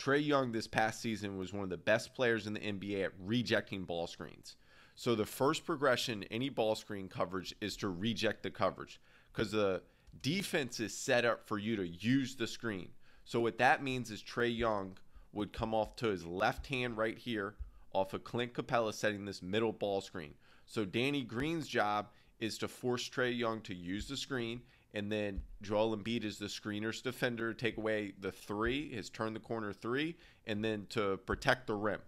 Trae Young this past season was one of the best players in the NBA at rejecting ball screens. So the first progression in any ball screen coverage is to reject the coverage because the defense is set up for you to use the screen. So what that means is Trae Young would come off to his left hand right here off of Clint Capella setting this middle ball screen. So Danny Green's job is to force Trae Young to use the screen, and then Joel Embiid is the screener's defender to take away the three, his turn the corner three, and then to protect the rim.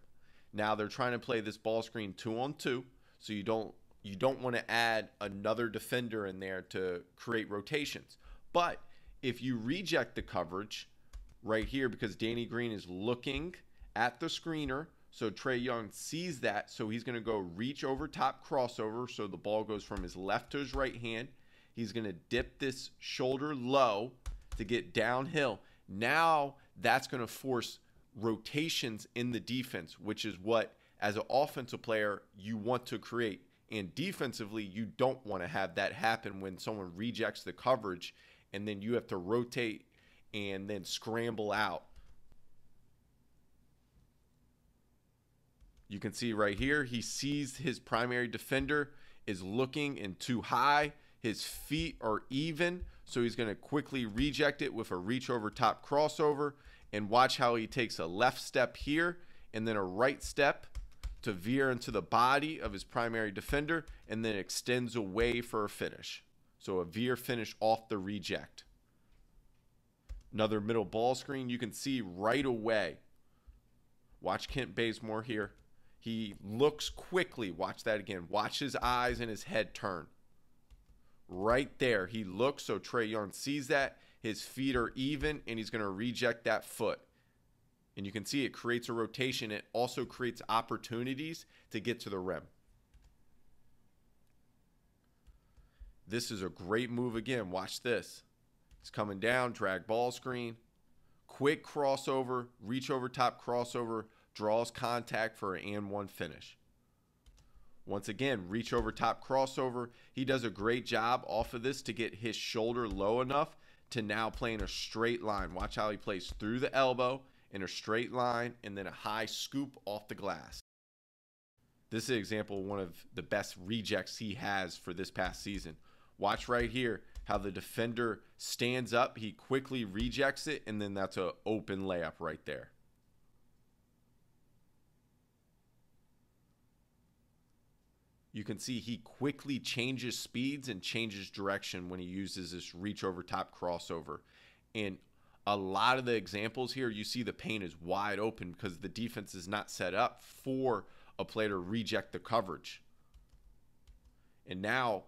Now they're trying to play this ball screen 2-on-2, so you don't want to add another defender in there to create rotations. But if you reject the coverage right here, because Danny Green is looking at the screener, so Trae Young sees that, so he's going to go reach over top crossover, so the ball goes from his left to his right hand. He's going to dip this shoulder low to get downhill. Now that's going to force rotations in the defense, which is what, as an offensive player, you want to create. And defensively, you don't want to have that happen when someone rejects the coverage and then you have to rotate and then scramble out. You can see right here, he sees his primary defender is looking in too high. His feet are even, so he's going to quickly reject it with a reach over top crossover. And watch how he takes a left step here and then a right step to veer into the body of his primary defender and then extends away for a finish. So a veer finish off the reject. Another middle ball screen you can see right away. Watch Kent Bazemore here. He looks quickly. Watch that again. Watch his eyes and his head turn. Right there. He looks, so Trae Young sees that. His feet are even, and he's going to reject that foot. And you can see it creates a rotation. It also creates opportunities to get to the rim. This is a great move again. Watch this. He's coming down, drag ball screen. Quick crossover, reach over top crossover, draws contact for an and one finish. Once again, reach over top crossover. He does a great job off of this to get his shoulder low enough to now play in a straight line. Watch how he plays through the elbow in a straight line and then a high scoop off the glass. This is an example of one of the best rejects he has for this past season. Watch right here how the defender stands up. He quickly rejects it, and then that's an open layup right there. You can see he quickly changes speeds and changes direction when he uses this reach over top crossover. And a lot of the examples here, you see the paint is wide open because the defense is not set up for a player to reject the coverage. And now,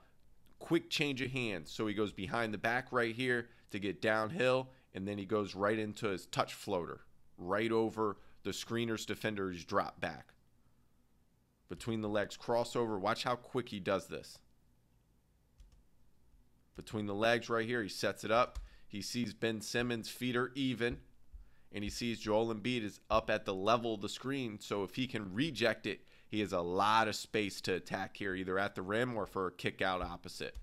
quick change of hands. So he goes behind the back right here to get downhill, and then he goes right into his touch floater, right over the screener's defender's drop back. Between the legs crossover. Watch how quick he does this. Between the legs right here, he sets it up. He sees Ben Simmons' feet are even, and he sees Joel Embiid is up at the level of the screen. So if he can reject it, he has a lot of space to attack here, either at the rim or for a kick out opposite.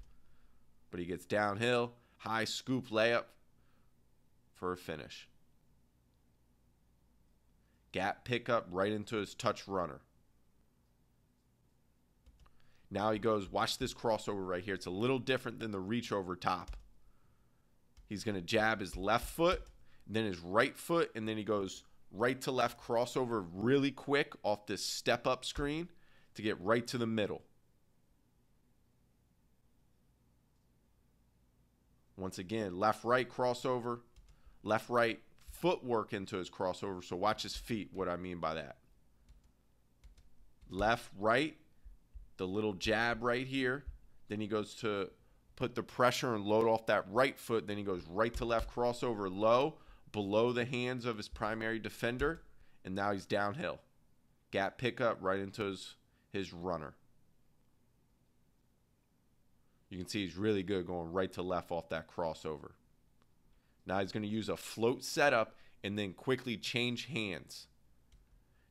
But he gets downhill, high scoop layup for a finish. Gap pickup right into his touch runner. Now he goes, watch this crossover right here. It's a little different than the reach over top. He's going to jab his left foot, then his right foot, and then he goes right to left crossover really quick off this step-up screen to get right to the middle. Once again, left-right crossover, left-right footwork into his crossover. So watch his feet, what I mean by that. Left-right. The little jab right here. Then he goes to put the pressure and load off that right foot. Then he goes right to left crossover low, below the hands of his primary defender. And now he's downhill. Gap pickup right into his runner. You can see he's really good going right to left off that crossover. Now he's going to use a float setup and then quickly change hands.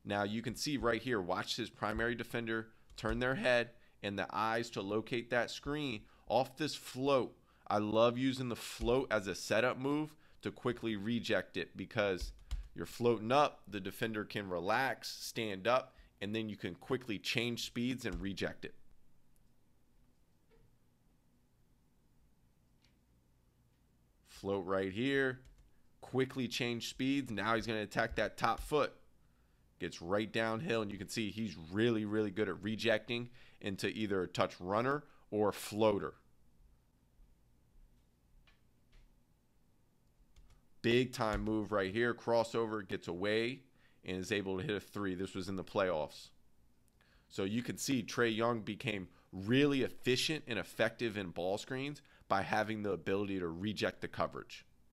Now you can see right here, watch his primary defender turn their head and the eyes to locate that screen off this float. I love using the float as a setup move to quickly reject it because You're floating up, the defender can relax, stand up, and then you can quickly change speeds and reject it. Float right here, quickly change speeds. Now he's going to attack that top foot. Gets right downhill, and you can see he's really, really good at rejecting into either a touch runner or a floater. Big time move right here. Crossover, gets away, and is able to hit a three. This was in the playoffs. So you can see Trae Young became really efficient and effective in ball screens by having the ability to reject the coverage.